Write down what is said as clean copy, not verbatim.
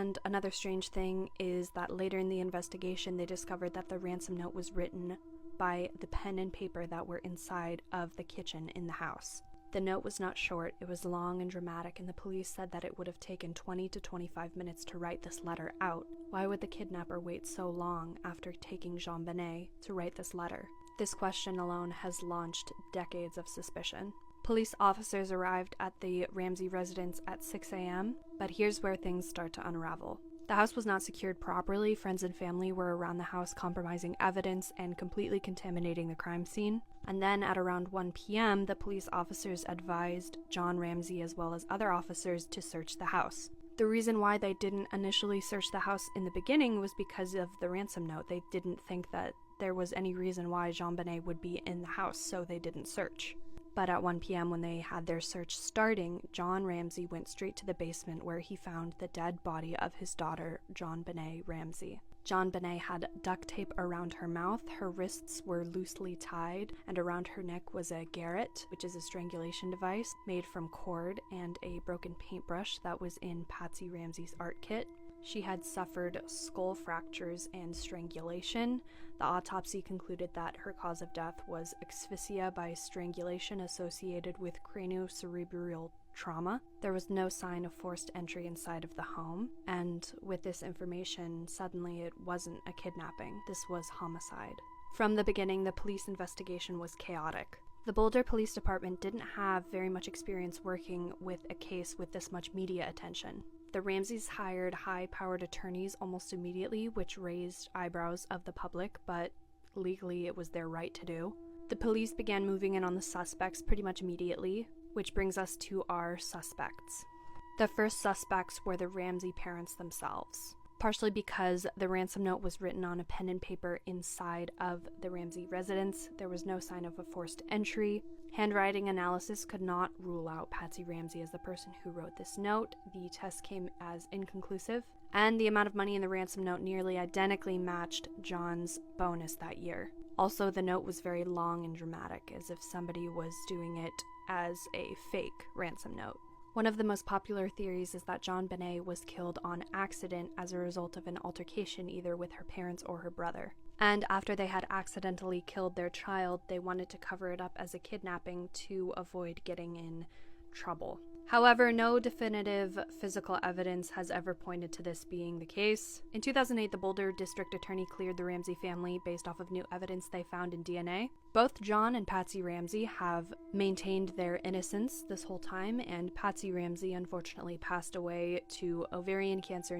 And another strange thing is that later in the investigation, they discovered that the ransom note was written by the pen and paper that were inside of the kitchen in the house. The note was not short, it was long and dramatic, and the police said that it would have taken 20 to 25 minutes to write this letter out. Why would the kidnapper wait so long after taking JonBenét to write this letter? This question alone has launched decades of suspicion. Police officers arrived at the Ramsey residence at 6 a.m., but here's where things start to unravel. The house was not secured properly. Friends and family were around the house compromising evidence and completely contaminating the crime scene. And then at around 1 p.m., the police officers advised John Ramsey as well as other officers to search the house. The reason why they didn't initially search the house in the beginning was because of the ransom note. They didn't think that there was any reason why JonBenét would be in the house, so they didn't search. But at 1 p.m. when they had their search starting, John Ramsey went straight to the basement where he found the dead body of his daughter, JonBenét Ramsey. JonBenét had duct tape around her mouth, her wrists were loosely tied, and around her neck was a garrote, which is a strangulation device made from cord, and a broken paintbrush that was in Patsy Ramsey's art kit. She had suffered skull fractures and strangulation. The autopsy concluded that her cause of death was asphyxia by strangulation associated with craniocerebral trauma. There was no sign of forced entry inside of the home, and with this information, suddenly it wasn't a kidnapping. This was homicide. From the beginning, the police investigation was chaotic. The Boulder Police Department didn't have very much experience working with a case with this much media attention. The Ramseys hired high-powered attorneys almost immediately, which raised eyebrows of the public, but legally it was their right to do. The police began moving in on the suspects pretty much immediately, which brings us to our suspects. The first suspects were the Ramsey parents themselves, partially because the ransom note was written on a pen and paper inside of the Ramsey residence. There was no sign of a forced entry. Handwriting analysis could not rule out Patsy Ramsey as the person who wrote this note. The test came as inconclusive, and the amount of money in the ransom note nearly identically matched John's bonus that year. Also, the note was very long and dramatic, as if somebody was doing it as a fake ransom note. One of the most popular theories is that JonBenét was killed on accident as a result of an altercation either with her parents or her brother. And after they had accidentally killed their child, they wanted to cover it up as a kidnapping to avoid getting in trouble. However, no definitive physical evidence has ever pointed to this being the case. In 2008, the Boulder District Attorney cleared the Ramsey family based off of new evidence they found in DNA. Both John and Patsy Ramsey have maintained their innocence this whole time, and Patsy Ramsey unfortunately passed away to ovarian cancer in